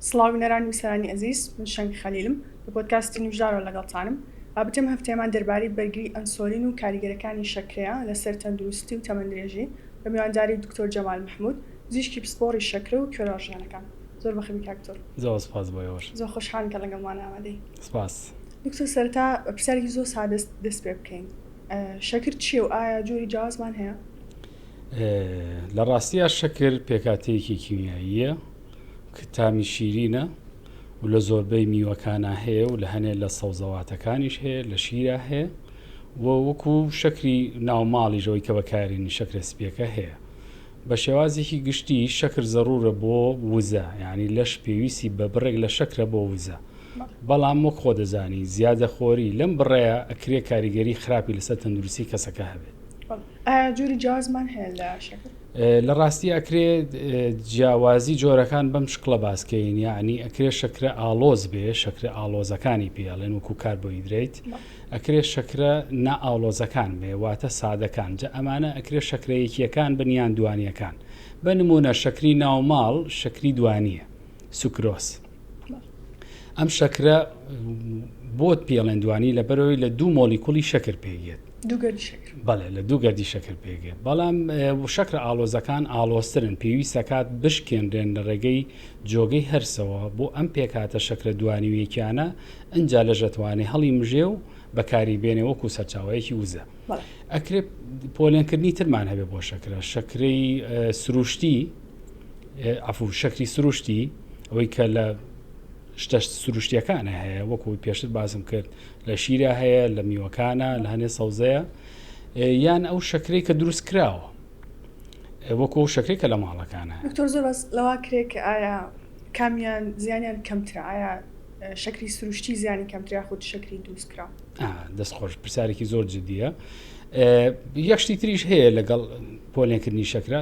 سڵاو نەران ویسەرانی ئەزیز، من شەنگ خەلیلم لە پۆدکاستی نوژدارەوە لەگەڵتانم. بابەتم هەفتەیەمان دەربارەی بەرگری ئەنسۆلین و کاریگەرەکانی شەکرەیە لەسەر تەندروستی و تەمەندرێژی بە میوانداری دکتۆر جەمال محمود، پزیشکی پسپۆڕی شەکرە و کێرەژیانەکان. زۆر بەخێبی کاکتۆر. زۆر سپاس بۆیەوەش. زۆر خۆشحالم کە لەگەڵمان ئامادەی. سپاس. دکتۆر سەرەتا پرسیارێکی زۆر سادە دەست پێ بکەین. شەکر چییە و ئایا جۆری جیاوازمان هەیە؟ لە ڕاستیە شەکر پێکاتەیەکی کیمیاییە کە تامی شیرینە و لە زۆربەی میوەکانە هەیە و لە هەنێ لە سەوزەواتەکانیش هەیە، لە شیرە هەیە و وەکو شەکری ناوماڵیژەوەی کە بەکارێنی شەکرە سپیەکە هەیە. بە شێوازێکی گشتی شەکر زەڕورە بۆ وزە، یعنی لەش پێویستی بە بڕێک لە شەکرە بۆ وزە. بەڵام وەک خۆ دەزانی زیادە خۆری لەم بڕێە ئەکرێ کاریگەری خراپی لەسەر تەندروستی کەسەکە هەبێت. ئایا جۆری جیاوازمان هەیە لە شەکر؟ لە ڕاستی ئەکرێت جیاوازی جۆرەکان بەم شکڵە باسکەین، یعنی ئەکرێ شەکرە ئالۆز بێ، شەکرە ئالۆزەکانی پێڵێن وەکو کاربۆهیدرێت، ئەکرێ شەکرە نائالۆزەکان بێ، واتە سادەکان. جا ئەمانە ئەکرێ شەکرەیەکیەکان بنیان دوانیەکان. بە نمونە شەکری ناوماڵ شەکری دوانیە، سوکرۆس. ئەم شەکرە بۆت پێڵێن دوانی لەبەرەوەی لە دوو مۆلیکولی شەکر پێگێت. بەڵێ لە دوو گەردی شەکر پێگێت. بەڵام شەکرە ئالۆزەکان ئالۆسترن، پێویستەکات بشکێنرێن لە ڕێگەی جۆگەی هەرسەوە بۆ ئەم پێکاتە شەکرە دوانیویەکیانە ئەنجا لە ژەتوانێ هەڵی مژێ و بەکاری بێنێ وەکو سەرچاوەیەکی وزە. ئەکرێت پۆلێنکردنی ترمان هەبێ بۆ شەکرە، شەکرەی سروشتی، شەکری سروشتی ئەوەی کە لە شتە سروشتیەکانە هەیە، وەکو پێشتر بازم کرد لە شیرە هەیە، لە میوەکانە، لە هەنێ سەوزەیە، یان ئەو شەکرەی کە دروست کراوە وەکو شەکرێک کە لە ماڵەکانە. دکتۆر زۆر بەس لەوا کرێت کە ئایا کامیان زیانیان کەمترە، ئایا شەکری سروشتی زیانی کەمتریا خۆت شەکری دروست کرا؟ دەستخۆش، پرسیارێکی زۆر جدیە. یەکشتی تریش هەیە لەگەڵ پۆلێنکردنی شەکرە،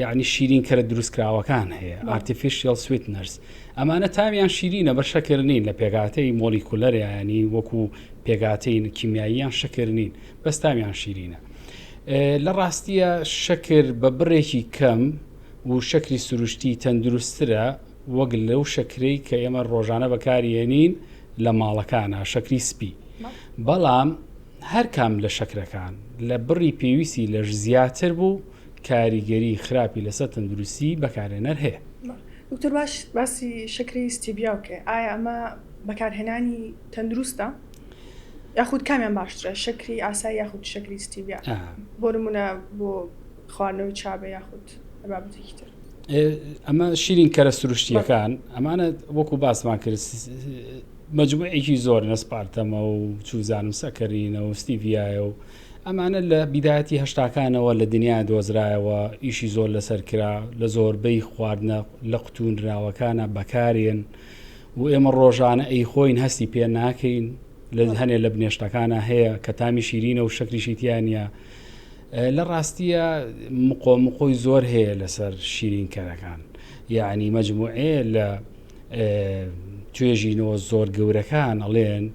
یعنی شیرین کەرە دروستکراوەکان هەیە، ئارتیفیشیال سویتنەرز. ئەمانە تامیان شیرینە بە شەکر نین، لە پێگاتەی مۆلیکولەر، ینی وەکو پێگاتەی کیمیاییان شەکر نین، بەس تامیان شیرینە. لە ڕاستیە شەکر بە بڕێکی کەم و شەکری سروشتی تەندروسترە وەک لەو شەکرەی کە ئێمە ڕۆژانە بەکارهێنین لە ماڵەکانە، شەکری سپی. بەڵام هەر کام لە شەکرەکان لە بڕی پێویستی لەش زیاتر بوو کاریگەری خراپی لەسەر تەندروستی بەکارهێنەر هەیە. دکتۆر باسی شەکری ستیڤیا بکە، ئایا ئەمە بەکارهێنانی تەندروستە یاخود کامیان باشترە، شەکری ئاسایی یاخود شەکری ستیڤیا؟ بۆ نمونە بۆ خواردنەوەی چابە یاخود بابەتێکی تر؟ ئەمە شیرین کەرە سروشتیەکان ئەمانە وەکو باسمان کرد مەجموعێکی زۆر نەسپارتەمە و چوزان و سەکەرینە و ستیڤیایە و ئەمانە لە بیداەتی هەشتاکانەوە لە دنیا دۆزرایەوە، ئیشی زۆر لەسەر کرا، لە زۆربەی خواردنە لە قوتونراوەکانە بەکارێن و ئێمە ڕۆژانە ئەی خۆین هەستی پێ ناکەین، لە هەنێ لە بنێشتەکانە هەیە کە تامی شیرینە و شەکریشی تیانە. لە ڕاستیە مقۆی زۆر هەیە لەسەر شیرینکەرەکان، یعنی مەجموعێ لە توێژینەوە زۆر گەورەکان ئەڵێن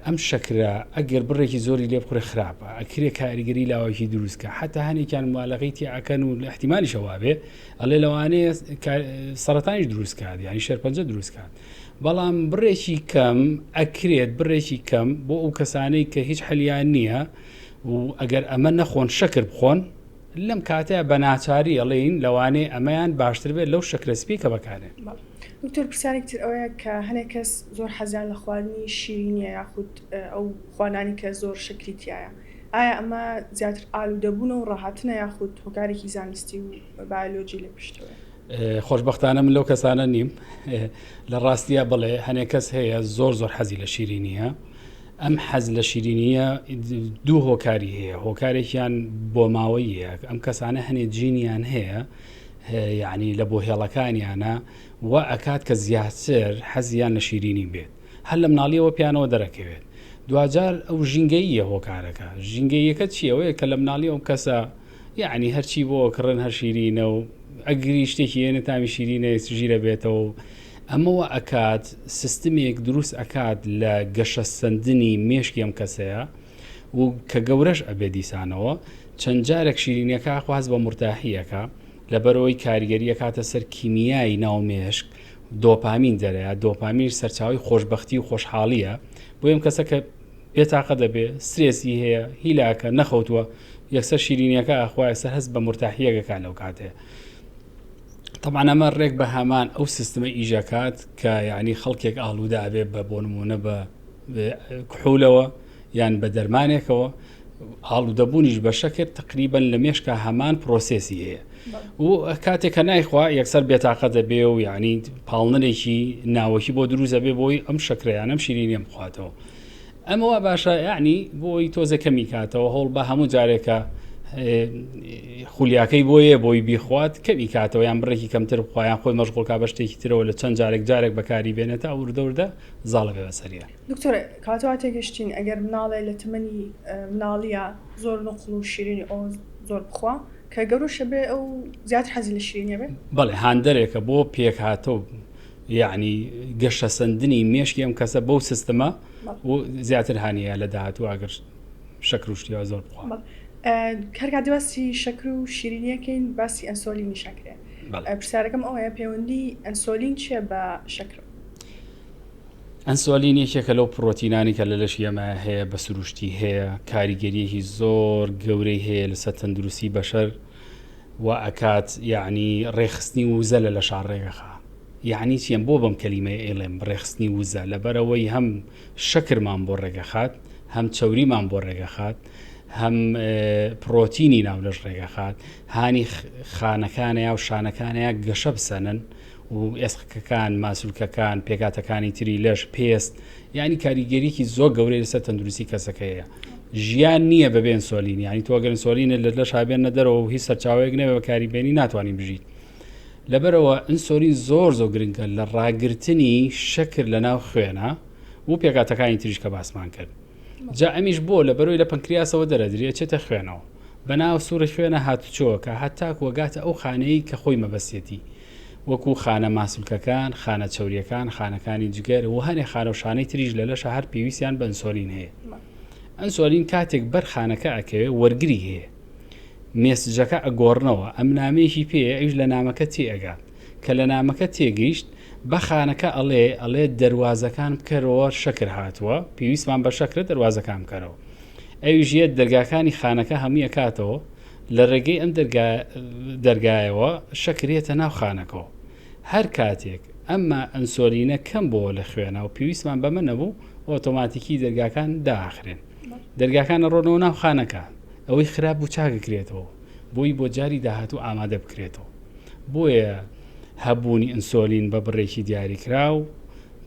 ئەم شەکرە ئەگەر بڕێکی زۆری لێ بخورێ خراپە، ئەکرێ کاریگەری لاوەکی دروستکە، حتا هەنێکیان مالەقەی تیاکەن و لە احتیمالی شەوابێ ئەڵێ لەوانەیە سەرەتانیش دروست کات، یعنی شێرپەنجە دروست کات. بەڵام بڕێکی کەم ئەکرێت بڕێکی کەم بۆ ئەو کەسانەی کە هیچ حەلیان نییە و ئەگەر ئەمە نەخۆن شەکر بخۆن، لەم کاتەیە بە ناچاری ئەڵێین لەوانەیە ئەمەیان باشتر بێت لەو شەکرەسپی کە بەکارێن. دکتۆر پرسیارێک تر ئەوەیە کە هەنێک کەس زۆر حەزیان لە خواردنی شیرینیە یاخود ئەو خواردنی کە زۆر شەکریتیایە، ئایا ئەمە زیاتر ئالوودەبوونە و ڕاحەتنە یاخود هۆکارێکی زانستی و بایۆلۆجی لە پشتەوە؟ خۆشبەختانە من لەو کەسانە نیم. لە ڕاستیە بڵێ هەنێک کەس هەیە زۆر حەزی لە شیرینیە. ئەم حەز لە شیرینیە دوو هۆکاری هەیە، هۆکارێکیان بۆ ماوەیە، ئەم کەسانە هەنێ جینیان هەیە، یعنی لە بۆ هێڵەکانیانە و ئەکات کە زیاتر حەزیان لە شیرینی بێت، هەر لە مناڵیەوە پیانەوە دەرەکەوێت. دوجار ئەو ژینگەییە هۆکارەکە. ژینگەیەکە چیەوەیە کە لە مناڵیەوە کەسە یعنی هەرچی بۆ کڕن هەر شیرینە و ئەگری شتێکی هێنە تامی شیرینە ژیرە بێتەوە. ئەمەوە ئەکات سیستمێک دروست ئەکات لە گەشە سندنی مێشکی ئەم کەسەیە و کە گەورەش ئەبێ دیسانەوە چەند جارێک شیرینیەکە خواز بە مرتاحیەکە لەبەرەوەی کاریگەریە کاتە سەر کیمیایی ناومێشک دۆپامین دەرەیە دۆپامین سەرچاوی خۆشببختی و خۆشحاڵیە بۆ ئەم کەسە کە بێتاقە دەبێ سرێسی هەیە هیلاکە نەخەوتووە یەکسەر شیرینیەکە ئاخوا یەکسەر هەست بە مرتاحیەکەکان لەو کاتێ طبعا ئەمە ڕێک بە هەمان ئەو سیستمە ئیژەکات کە یعنی خەڵکێک ئاڵوودا بێ بە بۆ نمونە بە کحولەوە یان بە دەرمانێکەوە ئاڵوودەبوونیش بە شەکر تقریبا لە مێشکە هەمان پرۆسێسی هەیە و کاتێککە نایخوا یەکسەر بێتاقە دەبێ و یعنی پاڵنەرێکی ناوەکی بۆ دروست دەبێ بۆی ئەم شەکرەیانەم شیرینیم بخواتەوە ئەمەوە باشە یعنی بۆی تۆزەکەمی کاتەوە هەوڵ بە هەموو جارێکە خولیاکەی بۆیە بۆی بیخوات کەمی کاتەوە یان بڕێکی کەمتر بخوایان خۆی مەشغوڵکا بە شتێکی ترەوە لە چەند جارێک بەکاری بێنێتە ئەوردەوردە زاڵە بێ بەسەریە دکتۆر کاتەوە تێگەشتین ئەگەر مناڵێ لە تمەنی مناڵیە زۆر نەخڵ و شیرینی ئەو زۆر بخوا کە گەورەشە بێ ئەو زیاتر حەزی لە شیرینیە بێ بەڵێ هاندەرێکە بۆ پێک هاتەوە یعنی گەشە سندنی مێشکی ئەم کەسە بەو سیستەمە و زیاتر هاانیە لە داهاتوو ئەگەر شەکر و شتیەوە زۆر بخوا کارکاتی باسی شەکر و شیرینیەکەین باسی ئەنسۆلینی شەکرێ پرسیارەکەم ئەوەیە پەیوەندی ئەنسۆلین چیە بە شەکر ئەنسۆلین یەکێکە لەو پرۆتینانی کە لە لەش ئێمە هەیە بە سروشتی هەیە کاریگەریەکی زۆر گەورەی هەیە لەسەر تەندروستی بەشەر و ئەکات یعنی ڕێخستنی وزە لە شار ڕێگەخە یعنی چیان بۆ بەم کەلیمەیە ئێڵێم ڕێخستنی وزە لەبەرەوەی هەم شەکرمان بۆ ڕێگەخات هەم چەوریمان بۆ ڕێگەخات هەم پرۆتینی ناو لەش ڕێگەخات هانی خانەکانەیە و شانەکانەیە گەشە بسەنن و ئێسقەکان ماسوولکەکان پێکاتەکانی تری لەش پێست یعنی کاریگەریکی زۆر گەورەی لەسەر تەندروستی کەسەکەیە ژیان نییە بەبێ ئەنسۆلین یعنی تۆ ئەگەر ئەنسۆلینە لە لەش هابێنە دەرەوە و هیچ سەرچاوەیەک نەبێ بەکاریبێنی ناتوانین بژیت لەبەرەوە ئەنسۆلین زۆر گرنگە لە ڕاگررتنی شەکر لە ناو خوێنە و پێکاتەکانی تریش کە باسمان کرد جا ئەمیش بۆ لە بەرۆی لە پنکریاسەوە دەرەدرێت چێتە خوێنەوە بەناو سوورە خوێنە هاتوچۆوە کە هەتاک وەگاتە ئەو خانەی کە خۆی مەبەستێتی وەکو خانە ماسوولکەکان خانە چەوریەکان خانەکانی جگەر و هەنێ خانەوشانەی تریش لە لەشە هەر پێویستیان بە ئەنسۆلین هەیە ئەنسۆلین کاتێک بەر خانەکە ئەکەوێ وەرگری هەیە مێسجەکە ئەگۆڕنەوە ئەم نامەیەکی پێ ئەوش لە نامەکە تێئەگات کە لە نامەکە تێگەیشت بە خانەکە ئەڵێ دەواازەکان بکەرەوە شەکر هاتووە پێویستمان بە شەکرە دەواازەکان بکەرەوە ئەویژێت دەرگاکانی خانەکە هەمووی کاتەوە لە ڕێگەی ئەم دەرگایەوە شەکرێتە ناو خانەکەەوە هەر کاتێک ئەمما ئەنسۆلینە کەم بۆ لە خوێنە و پێویستمان بەمە نەبوو ئۆتۆماتیکی دەرگاکان داخرێن دەرگاکانە ڕۆنەوە ناو خانەکە ئەوەی خراپ و چاکەکرێتەوە بۆی بۆ جاری داهاتوو ئامادە بکرێتەوە بۆیە هەبوونی ئەنسۆلین بە بڕێکی دیاریکرا و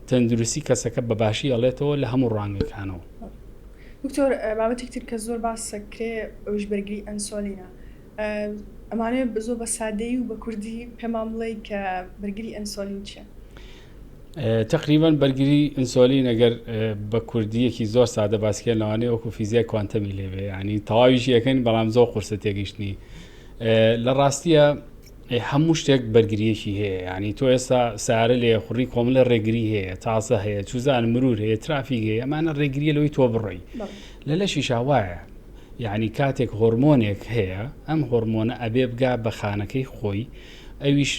تەندروستی کەسەکە بەباشی ئەڵێتەوە لە هەموو ڕانگەکانەوە دکتۆر بابەتێک تر کە زۆر باس سەکرێ ئەوش بەرگری ئەنسۆلینە ئەمانەیە زۆر بە سادەی و بە کوردی پێمان بڵێ کە بەرگری ئەنسۆلین چیە تقریبا بەرگری ئەنسۆلین ئەگەر بە کوردیەکی زۆر سادە باسکێن لەوانەیە وەکو فیزیای کوانتەمی لێبێ ینی تەواویشی یەکەن بەڵام زۆر قورسە تێگەیشتنی لە ڕاستیە هەموو شتێک بەرگریەکی هەیە ینی تۆ ئێستا سارە لێ خوڕی کۆمەڵە ڕێگری هەیە تاسە هەیە چوزان مرور هەیە ترافیک هەیە ئەمانە ڕێگریە لەوەی تۆ بڕۆی لە لەشی شاوایە یعنی کاتێک هۆرمۆنێک هەیە ئەم هۆرمۆنە ئەبێ بگا بە خانەکەی خۆی ئەویش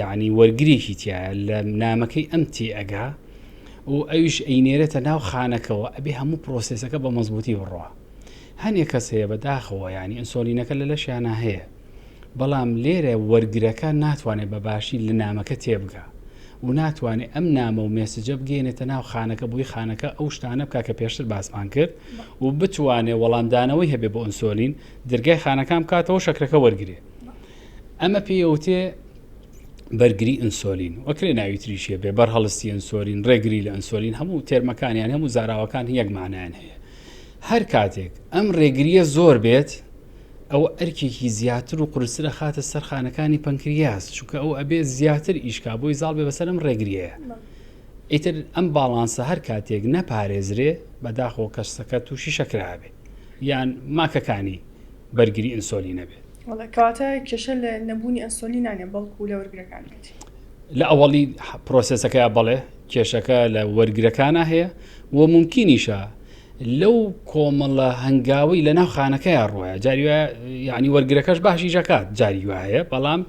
یعنی وەرگریەکی تایە لە نامەکەی ئەم تێئەگا و ئەویش ئەینێرێتە ناو خانەکەەوە ئەبێ هەموو پرۆسێسەکە بە مەزبوطی بڕوە هەنێک کەس هەیە بەداخەوە ینی ئەنسۆلینەکە لە لەشیانە هەیە بەڵام لێرە وەرگرەکە ناتوانێت بەباشی لە نامەکە تێبگا و ناتوانێت ئەم نامە و مێسجە بگەێنێتە ناو خانەکە بۆی خانەکە ئەو شتانە بکە کە پێشتر باسمان کرد و بتوانێت وەڵامدانەوەی هەبێ بۆ ئەنسۆلین دەرگای خانەکان بکاتەوە شەکرەکە وەرگێ ئەمە پێوتێ بەرگری ئەنسۆلین وەکرێ ناوی تریشیە بێ بەرهەڵستی ئەنسۆلین ڕێگری لە ئەنسۆلین هەموو تێرمەکانیان هەموو زاراوەکان یەک مانایان هەیە هەر کاتێک ئەم ڕێگریە زۆر بێت ئەو ئەرکێکی زیاتر و قورسرە خاتە سەرخانەکانی پەنکریاس چونکە ئەو ئەبێ زیاتر ئیشکا بۆی زاڵ بێ بەسەر ئەم ڕێگریەیە ئیتر ئەم باڵانسە هەر کاتێک نەپارێزرێ بەداخەوە کەسەکە تووشی شەکرابێ یان ماکەکانی بەرگری ئەنسۆلینە بێت کەواتە کێشە لە نەبوونی ئەنسۆلینانە بەڵکو لە وەرگرەکانێتی لە ئەوەڵی پرۆسسەکە بڵێ کێشەکە لە وەرگرەکانە هەیە و ممکنیشە لەو کۆمەڵە هەنگاوی لە ناو خانەکەیان ڕوایە جاری یعنی وەرگرەکەش باشی ژەکات جاری وایە بەڵام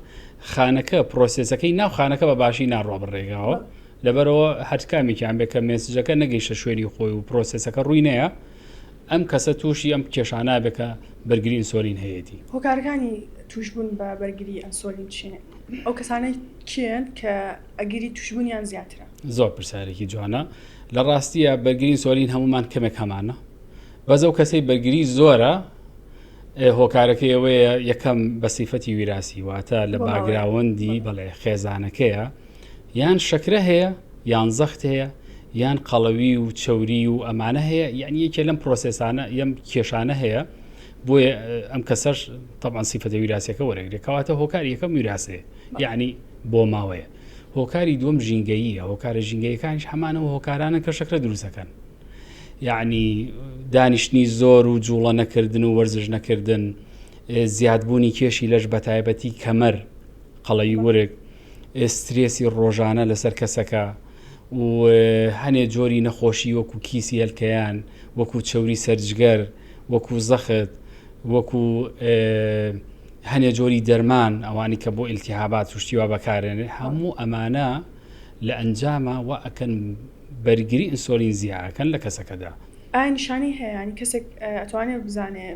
خانەکە پرۆسسەکەی ناو خانەکە بە باشی ناڕوا بڕێگاوە لەبەرەوە هەر کامێکیان بێت کە مێسجەکە نەگەیشتە شوێنی خۆی و پرۆسسەکە ڕووی نەیە ئەم کەسە تووشی ئەم کێشانە بێکە بەرگری ئینسۆلین هەیەی. هۆکارەکانی توشبوون بە بەرگری ئەنسۆلین چینە؟ ئەو کەسانەی کێن کە ئەگیری توشبوونیان زیاترە؟ زۆر پرسیارێکی جوانە. لە ڕاستیە بەرگری ئینسۆلین هەمومان کەمێک هەمانە. بەزەو کەسەی بەرگری زۆرە هۆکارەکەی ئەوەیە یەکەم بە سیفەتی ویراسی واتە لە باگراوەندی بەڵێ خێزانەکەیە یان شەکرە هەیە یان زەخت هەیە یان قەڵەوی و چەوری و ئەمانە هەیە یعنی یەکێ لەم پرۆسسانە یەم کێشانە هەیە بۆیە ئەم کەسەش تەبعاً سیفەتە ویراسیەکە وەرەگرێت کەواتە هۆکاری یەکەم ویراسەیە یعنی بۆ ماوەیە. هۆکاری دووەم ژینگەییە. هۆکارە ژینگەیەکانیش هەمانەوە هۆکارانە کە شەکرە دروستەکەن یعنی دانیشتنی زۆر و جوڵە نەکردن و وەرزش نەکردن زیادبوونی کێشی لەش بەتایبەتی کەمەر قەڵەوی وەرگ سترێسی ڕۆژانە لەسەر کەسەکە و هەنێ جۆری نەخۆشی وەکو کیسی هەلکەیان وەکو چەوری سەرجگەر وەکو زەخت وەکو هەنێ جۆری دەرمان ئەوانی کە بۆ ئیلتیهابات توشتیوا بەکارێنێ هەموو ئەمانە لە ئەنجامە و ئەکەن بەرگری ئینسۆلین زیاکەن لە کەسەکەدا. ئایا نیشانی هەیە ینی کەسێک ئەتوانێت بزانێ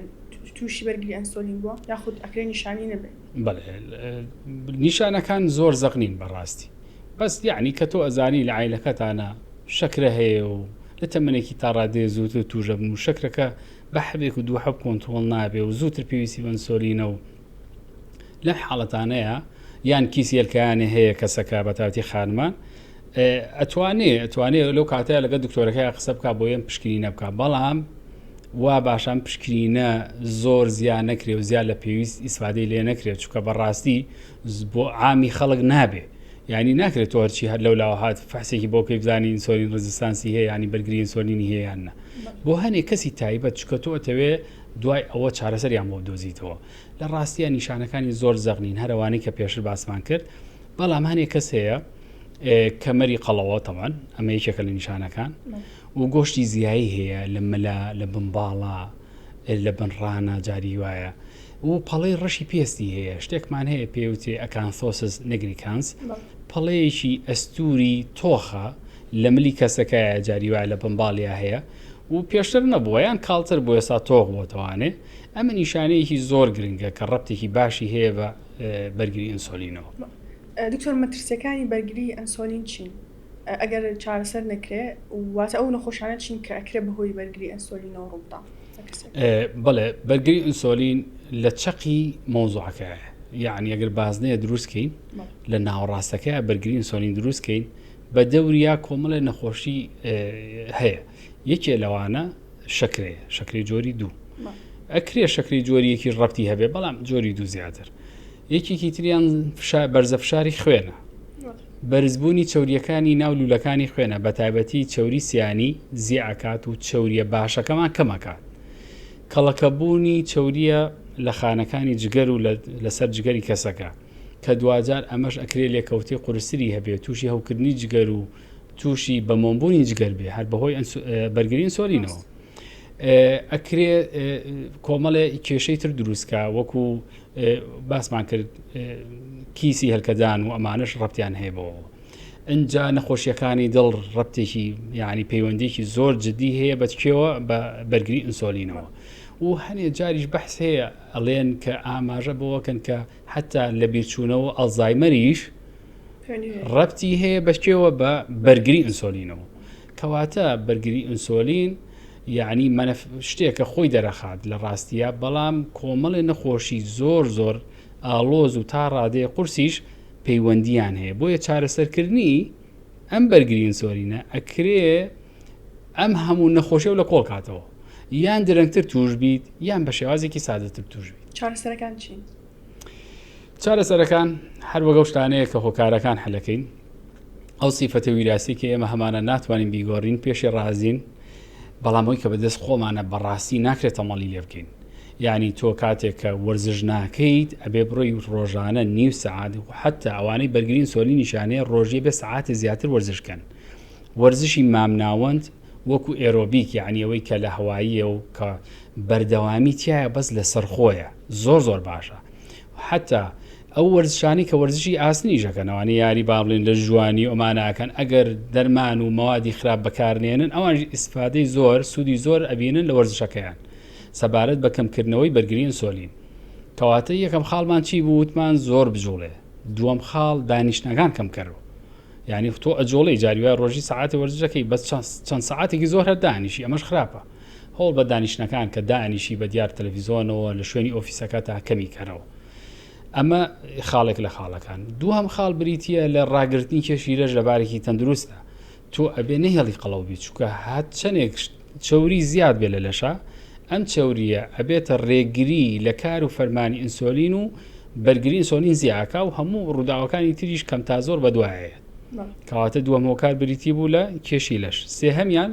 تووشی بەرگری ئەنسۆلین بووە یاخود ئەکرێ نیشانی نەبێت؟ بەڵێ نیشانەکان زۆر زەقنین بەڕاستی بەس یعنی کە تۆ ئەزانی لە عیلەکەتانە شەکرە هەیە و لە تەمەنێکی تا ڕادێ زووتر توژە بن و شەکرەکە بە حەبێک و دوو حەب کۆنتڕۆڵ نابێ و زووتر پێویستی بە ئەنسۆلینە و لە حاڵەتانەیە یان کیسی هەلکەیانێ هەیە کەسەکە بە تاوەتی خانمان ئەتوانێت لەو کاتەیە لەگە دکتۆرەکەی قسە بکە بۆ یەم پشکنینە بکە بەڵام وا باشان پشکنینە زۆر زیان نەکرێ و زیاد لە پێویست ئیسفادەی لێ نەکرێت چونکە بەڕاستی بۆ عامی خەڵک نابێ یعنی ناکرێت تۆ هەرچی هەر لەو لاوهات فحسێکی بۆکەی بزانی ئینسۆلین ڕزستانسی هەیە ینی بەرگری ئینسۆلینی هەیە یاننا بۆ هەنێک کەسی تایبەت چکە تۆ ئەتەوێ دوای ئەوە چارەسەریان بۆ دۆزیتەوە. لە ڕاستیە نیشانەکانی زۆر زەقنین هەروانەی کە پێشتر باسمان کرد بەڵام هەنێک کەس هەیە کەمەری قەڵەوە تەمان ئەمە یەکێکە لە نیشانەکان و گۆشتی زیایی هەیە لە مەلا لە بمباڵە لە بنڕانە جاری وایە و پەڵەی ڕەشی پێستی هەیە شتێکمان هەیە پێوتێ ئەکانثۆسس نەگریکانس پەڵەیەکی ئەستوری تۆخە لە ملی کەسەکەیە جاری وایە لە بمباڵیا هەیە و پێشتر نەبووە یان کاڵتر بۆ ئێستا تۆغ بۆتەوانێ ئەمە نیشانەیەکی زۆر گرنگە کە ڕەبتێکی باشی هەیە بە بەرگری ئینسۆلینەوە. دکتۆر مەترسیەکانی بەرگری ئەنسۆلین چین؟ ئەگەر چارەسەر نەکرێ واتە ئەو نەخۆشانە چین کە ئەکرێ بەهۆی بەرگری ئەنسۆلینەوە ڕوودا؟ بەڵێ بەرگری ئینسۆلین لە چەقی مۆزوعەکەیە یعنی ئەگەر بازنەیە دروستکەین لە ناوەڕاستەکەی بەرگری ئینسۆلین دروستکەین بە دەوریا کۆمەڵێ نەخۆشی هەیە یەکێ لەوانە شەکری جۆری دوو ئەکرێ شەکری جۆریەکی ڕەبتی هەبێ بەڵام جۆری دوو زیاتر یەکێکی تریان بەرزە فشاری خوێنە بەرزبوونی چەوریەکانی ناو لولەکانی خوێنە بە تایبەتی چەوری سیانی زیعکات و چەوریە باشەکەمان کەمەکات کەڵەکەبوونی چەوریە لە خانەکانی جگەر و لەسەر جگەری کەسەکە کە دوجار ئەمەش ئەکرێ لێکەوتی قورسری هەبێت تووشی هەوکردنی جگەر و تووشی بەمۆمبوونی جگەر بێ هەر بەهۆی بەرگری ئینسۆلینەوە ئەکرێ کۆمەڵێ کێشەی تر دروستکە وەکو باسمان کرد کیسی هەلکەدان و ئەمانش ڕەبتیان هەیە بەوە ئەنجا نەخۆشیەکانی دڵ ڕەبتێکی یعنی پەیوەندێکی زۆر جدی هەیە بەچکێوە بە بەرگری ئینسۆلینەوە و هەنێ جاریش بەحس هەیە ئەڵێن کە ئاماژە بەوەکەن کە حتا لە بیرچوونەوە ئەڵزایمەریش ڕەبتی هەیە بەچکێوە بە بەرگری ئینسۆلینەوە کەواتە بەرگری ئینسۆلین یعنی شتێکە خۆی دەرەخات لە ڕاستیە بەڵام کۆمەڵی نەخۆشی زۆر ئالۆز و تا ڕادێ قورسیش پەیوەندیان هەیە بۆیە چارەسەرکردنی ئەم بەرگری ئینسۆلینە ئەکرێ ئەم هەموو نەخۆشیە و لە کۆڵ کاتەوە یان درەنگتر توش بیت یان بە شێوازێکی سادەتر توش بیت. چارەسەرەکان چین؟ چارەسەرەکان هەر وەگەو شتانەیە کە هۆکارەکان هەلەکەین ئەو سیفەتە ویراسی کە ئێمە هەمانە ناتوانین بیگۆڕین پێشی ڕازین بەڵامەوەی کە بەدەست خۆمانە بەڕاستی ناکرێت تەمەڵی لێ بکەین یعنی تۆ کاتێک کە وەرزش ناکەیت ئەبێ بڕۆی ڕۆژانە نیو سەعات و حتا ئەوانەی بەرگری ئینسۆلین نیشانەیە ڕۆژێ بە سەعاتێ زیاتر وەرزشکەن وەرزشی مامناوەند وەکو ئێرۆبیک یعنی ئەوەی کە لە هەواییە و کە بەردەوامی تایە بەس لە سەرخۆیە زۆر باشە حتا ئەو وەرزشانی کە وەرزشی ئاسنیشەکەنەوەی یاری با بڵێن لە ژوانی ئۆماناکەن ئەگەر دەرمان و مەوادی خراپ بەکارنێنن ئەوان ئیسفادەی زۆر سوودی زۆر ئەبینن لە وەرزشەکەیان سەبارەت بە کەمکردنەوەی بەرگری ئینسۆلین. کەواتە یەکەم خاڵمان چی بوو وتمان زۆر بجوڵێ، دووەم خاڵ دانیشتنەکان کەم کەڕەوە، یعنی تۆ ئەجۆڵی جاریوە ڕۆژی ساعتی وەرزشەکەی بەس چەند ساعتێکی زۆر هەر دانیشی ئەمەش خراپە. هەوڵ بە دانیشتنەکان کە دانیشی بە دیار تەلەڤیزۆنەوە لە شوێنی ئۆفیسەکە تا کەمی کەرەوە. ئەمە خاڵێک لە خاڵەکان. دووهەم خاڵ بریتە لە ڕاگررتنی کێشی رەژ لە بارێکی تەندروستە. تۆ ئەبێ نەهێڵی قەڵەوبی چووکە هات چەندێک چەوری زیاد بێ لە لەشە، ئەم چەوریە ئەبێتە ڕێگری لە کار و فەرمانی ئینسۆلین و بەرگری ئینسۆلین زیاکە و هەموو ڕووداوەکانی تریش کەم تا زۆر بەدوایە. کەواتە دووەم هۆکار بریتی بوو لە کێشی لەش. سێهەمیان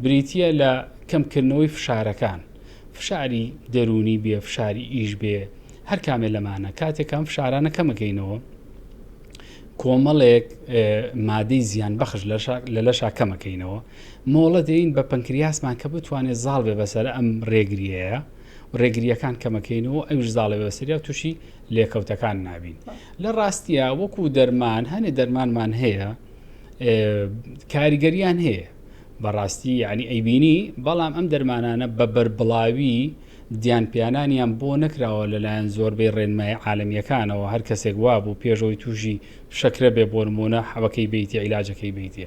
بریتە لە کەمکردنەوەی فشارەکان، فشاری دەرونی بێ، فشاری ئیش بێ، هەر کامێ لەمانە کاتێکم فشارانە کەمەکەینەوە کۆمەڵێک مادەی زیان بەخش لە لەشا کەمەکەینەوە، مۆڵە دەین بە پەنکریاسمان کە بتوانێت زاڵ بێ بەسەر ئەم ڕێگریەیە، ڕێگریەکان کەمەکەینەوە ئەوش زاڵێ بەسەریا تووشی لێکەوتەکان نابین. لە ڕاستیە وەکو دەرمان هەنێ دەرمانمان هەیە کاریگەریان هەیە بەڕاستی یعنی ئەیبینی، بەڵام ئەم دەرمانانە بە بەربڵاوی دیانپیانانیان بۆ نەکراوە لەلایەن زۆربەی ڕێنمای عالەمیەکانەوە هەر کەسێک وا بوو پێشەوەی تووشی شەکرە بێ بۆ نمونە حەوەکەی بیتی عیلاجەکەی بیتێ.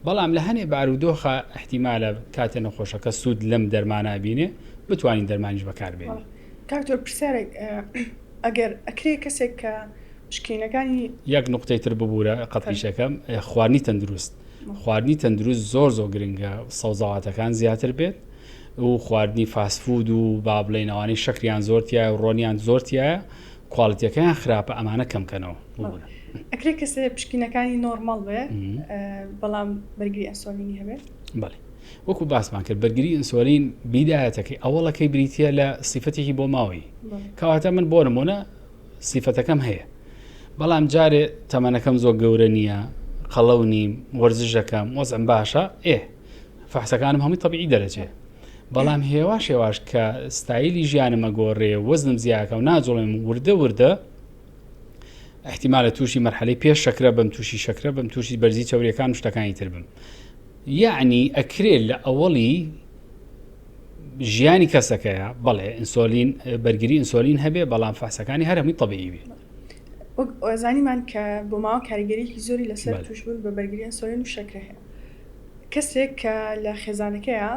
بەڵام لە هەنێ بارودۆخە احتیمالە کاتێ نەخۆشەکە سوود لەم دەرمانە بینێ بتوانین دەرمانیش بەکاربێنین. کاکتۆر پرسیارێک ئەگەر ئەکرێ کەسێک کە شکینەکانی یەک نقطەی تر ببوورە قەتیشەکەم خواردنی تەندروست. خواردنی تەندروست زۆر گرنگە سەوزەواتەکان زیاتر بێت و خواردنی فاسفود و با بڵێنەوەی شەکریان زۆرتیە و ڕۆنیان زۆرتیە کواڵیتیەکەیان خراپە ئەمانە کەمکەنەوە. ئەکرێ کەسێ پشکینەکانی نۆرمال بێ بەڵام بەرگری ئەنسۆلینی هەبێت. بەڵێ وەکو باسمان کرد بەرگری ئینسۆلین بیدایەتەکەی ئەوڵەکەی بریتە لە سیفەتێکی بۆ ماوەی، کەواتە من بۆ نمونە سیفەتەکەم هەیە بەڵام جارێ تەمەنەکەم زۆر گەورە نییە، قەڵەو نیم، وەرزشەکەم وەزعم باشە، فەحسەکانم هەمووی تەبیعی دەرەچێ. بەڵام هێواش کە ستایلی ژیانمە گۆڕێ وەزنم زیاکە و ناجۆڵێم وردە احتیمالە تووشی مەرحەلەی پێش شەکرە بم، تووشی شەکرە بم، تووشی بەرزی چاوریەکان و شتەکانی تر بم. یعنی ئەکرێت لە ئەوەڵی ژیانی کەسەکەیە بەڵێ ئینسۆلین بەرگری ئینسۆلین هەبێ بەڵام فەحسەکانی هەر هەمووی تەبیعی بێ. زانیمان کە بۆ ماوە کاریگەریەکی زۆری لەسەر توشبوون بە بەرگری ئینسۆلین و شەکرە هەیە. کەسێک کە لە خێزانەکەیە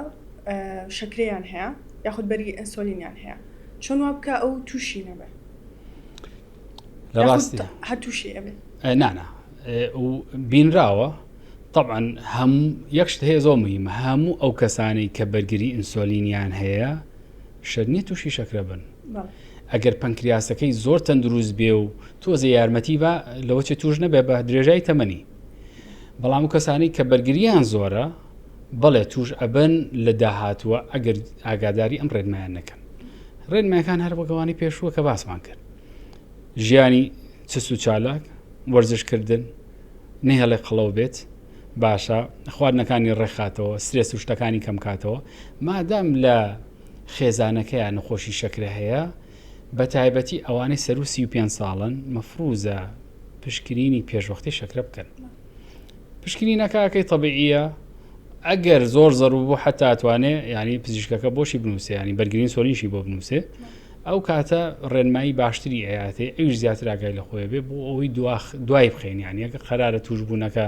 شەکرەیان هەیە یاخود بەرگری ئینسۆلینیان هەیە چۆن وا بکە ئەو تووشی نەبێ لە ڕاستی هەر تووشی ئەبێ نانا و بینراوە طبعا هەموو یەک شت هەیە زۆر مهمە هەموو ئەو کەسانەی کە بەرگری ئینسۆلینیان هەیە شەرنی تووشی شەکرە بن. ئەگەر پەنکریاسەکەی زۆر تەندروست بێ و تۆزە یارمەتی بە لەوە چێ توش نەبێ بە درێژای تەمەنی، بەڵام و کەسانی کە بەرگریان زۆرە بەڵێ توش ئەبن لە داهاتوە ئەگەر ئاگاداری ئەم ڕێنمایان نەکەن. ڕێنمایەکان هەر بەگەوانی پێشووە کە باسمان کرد، ژیانی چس و چالاک، وەرزشکردن، نەهێڵێ قەڵەو بێت باشە، خواردنەکانی ڕێخاتەوە، سرێس و شتەکانی کەم کاتەوە. مادام لە خێزانەکەیان نەخۆشی شەکرە هەیە بە تایبەتی ئەوانەی سەر و 35 ساڵن مەفروزە پشکنینی پێشوەختی شەکرە بکەن. پشکنینەکەکەی تەبیعیە ئەگەر زۆر زەرو بوو حتا ئەتوانێ ینی پزیشکەکە بۆشی بنووسێ ینی بەرگرین سۆلینشی بۆ بنووسێ ئەو کاتە ڕێنمایی باشتری ئەیاتێ ئەوش زیاتر ئاگای لە خۆی بێ بۆ ئەوەی دوای بخێن یانی ئەگە قەرارە توشبوونەکە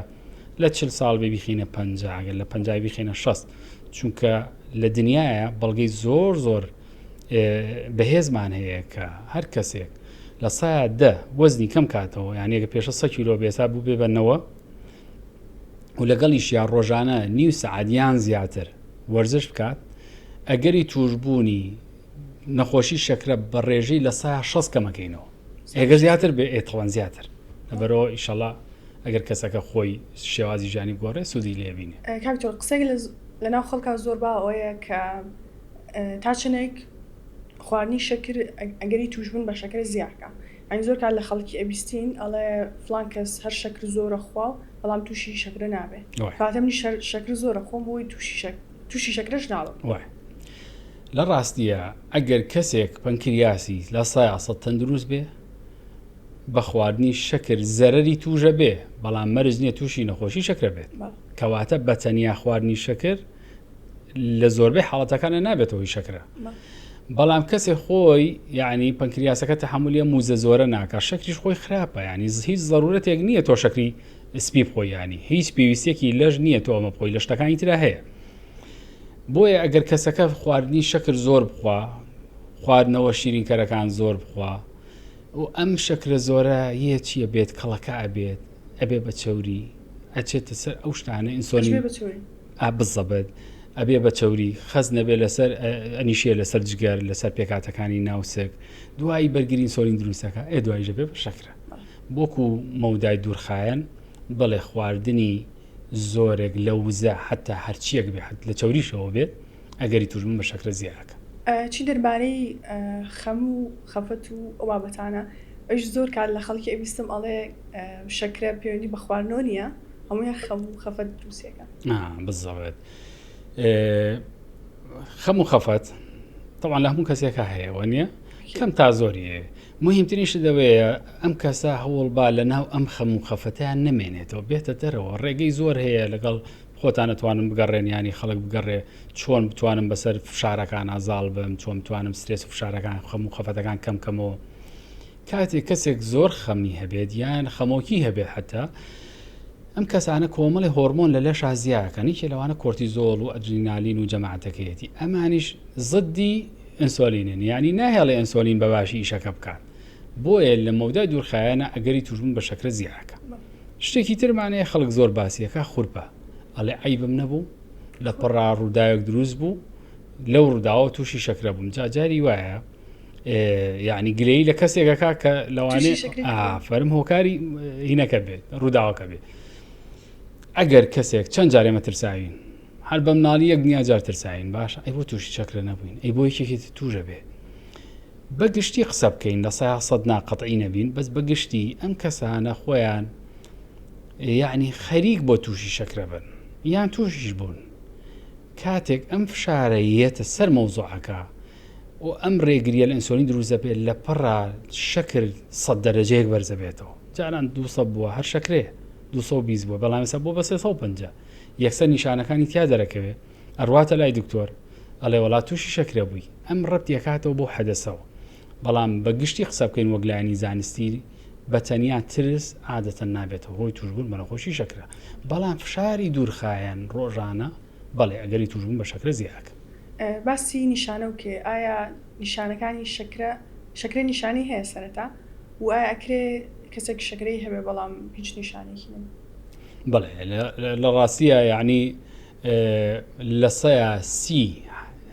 لە 40 ساڵ بێ بیخینە 50 ئەگەر لە 50 بیخینە 60 چونکە لە دنیاە بەڵگەی زۆر بەهێزمان هەیە کە هەر کەسێک لە سایە 10 وەزنی کەم کاتەوە یانی ئەگە پێش 100 کیلۆ بێسا بوو بێ بەنەوە و لەگەڵیشیان ڕۆژانە نیو سەعاتیان زیاتر وەرزش بکات ئەگەری توشبوونی نەخۆشی شەکرە بە ڕێژەی لە سایە 60 کەمەکەینەوە ئێگە زیاتر بێ ئێتەوان زیاتر لەبەرەوە ئیشەڵا ئەگەر کەسەکە خۆی شێوازی ژانی گۆڕێ سوودی لێبینێ. کاکتۆر قسەی لەناو خەڵکا زۆر با ئەوەیە کە تا چنێک خواردنی شەکر ئەگەری توشبوون بە شەکر زیاکە ئەنی زۆر کات لە خەڵکی ئەبیستین ئەڵێ فڵان کەس هەر شەکر زۆرە خوا بەڵام تووشی شەکرە نابێ کاتەمنی شەکر زۆرە خۆم بۆی تووشی شەکرەش ناڵم. لە ڕاستیە ئەگەر کەسێک پەنکریاسی لە سایە 100 تەندروست بێ بە خواردنی شەکر زەرەری توژە بێ بەڵام مەرج نییە تووشی نەخۆشی شەکرە بێت کەواتە بەتەنیا خواردنی شەکر لە زۆربەی حاڵەتەکانە نابێتەوەی شەکرە بەڵام کەسێ خۆی یعنی پەنکریاسەکە تەحمولی موزە زۆرە ناکات شەکریش خۆی خراپە ینی هیچ ضرورەتێک نییە تۆ شەکری سپی بخۆی ینی هیچ پێویستێکی لەژ نییە تۆ ئەمە بخۆی لە شتەکانی ترا هەیە بۆیە ئەگەر کەسەکە خواردنی شەکر زۆر بخوا خواردنەوە شیرینکەرەکان زۆر بخوا و ئەم شەکرە زۆرە یە چییە بێت کەڵەکە ئەبێت ئەبێ بە چەوری ئەچێتە سەر ئەو شتانە ئینسۆلی بزەبێت ئەبێ بە چەوری خەز نەبێ لەسەر ئەنیشیە لەسەر جگەر لەسەر پێکاتەکانی ناوسک دوایی بەرگری ئینسۆلین دروستەکە دواییژە بێ بە شەکرە بۆکو مەودای دوورخایەن بەڵێ خواردنی زۆرێک لە وزە حتا هەرچیەک بێ لە چەوریشەوە بێت ئەگەری توژمن بە شەکرە زیاکە چی دەربارەی خەم و خەفەت و ئەو بابەتانە ئەوش زۆر کات لە خەڵکی ئەویستم ئەڵێ شەکرە پەیوەندی بە خواردنەوە نییە هەموویان خەم و خەفەت دروستێکە بزەوێت خەم و خەفەت طبعا لە هەموو کەسێکە هەیەوە نییە کەم تا زۆریە مهمترینش دەوەیە ئەم کەسە هەوڵ با لە ناو ئەم خەم و خەفەتیان نمێنێتەوە بێتە دەرەوە ڕێگەی زۆر هەیە لەگەڵ خۆتان نتوانم بگەڕێنیانی خەڵک بگەڕێ چۆن بتوانم بەسەر فشارەکان ئازاڵ بم چۆن بتوانم سترێس و فشارەکان خەم و خەفەتەکان کەمکەمەوە کاتێک کەسێک زۆر خەمی هەبێت یان خەمۆکی هەبێت حتا ئەم کەسانە کۆمەڵی هۆرمۆن لە لەش زیاکەنی کە لەوانە کۆرتیزۆڵ و ئەدرینالین و جەماعەتەکەیەتی ئەمانیش زدی ئینسۆلینن ینی ناهێڵێ ئینسۆلین بە باشی ئیشەکە بکات بۆیە لە مەودای دوورخایەنە ئەگەری توژبوون بە شەکرە زیاکە شتێکی ترمانەیە خەڵک زۆر باسیەکە خوورپە ئەڵێ عیبم نەبوو لە پڕا ڕووداوێک دروست بوو لەو ڕووداوە تووشی شەکرە بووم جاری وایە یعنی گلەی لە کەسێکەکە کە لەوانێ فەرم هۆکاری هینەکە بێت ڕووداوەکە بێت ئەگەر کەسێک چەند جارێ مەترساوین هەر بەم ناڵی یەک دنیا جار ترساین باشە ئەی بۆ تووشی شەکرە نەبووین ئەی بۆ یەکێکی توژە بێ بەگشتی قسە بکەین لە 100 ناقەتعی نەبین بەس بەگشتی ئەم کەسانە خۆیان یعنی خەریک بۆ تووشی شەکرە بن یان تووشیش بوون کاتێک ئەم فشارەیەتە سەر مەوزوعەکە و ئەم ڕێگریە لە ئینسۆلین دروستە بێت لە پڕا شەکر 100 دەرەجەیەک بەرزە بێتەوە جاران 200 بووە هەر شەکرێ 220 بووە بەڵام ئێستا بۆ بە 350 یەکسەر نیشانەکانی تیا دەرەکەوێت ئەڕواتە لای دکتۆر ئەڵێ وڵات تووشی شەکرە بووی ئەم ڕەتیەکاتەوە بۆ حەدەسەوە بەڵام بەگشتی قسە بکەین وەک لایەنی زانستی بەتەنیا ترس عادەتەن نابێتەوە هۆی توژبوون بە نەخۆشی شەکرە بەڵام فشاری دوورخایەن ڕۆژانە بەڵێ ئەگەری توژبوون بە شەکرە زیاکە باسی نیشانە وکێ ئایا نیشانەکانی شەکرە نیشانی هەیە سەرەتا و ئایا ئەکرێ کەسێک شەکرەی هەبێ بەڵام هیچ نیشانێکی نەبێ بەڵێ لە ڕاستیە یعنی لە 130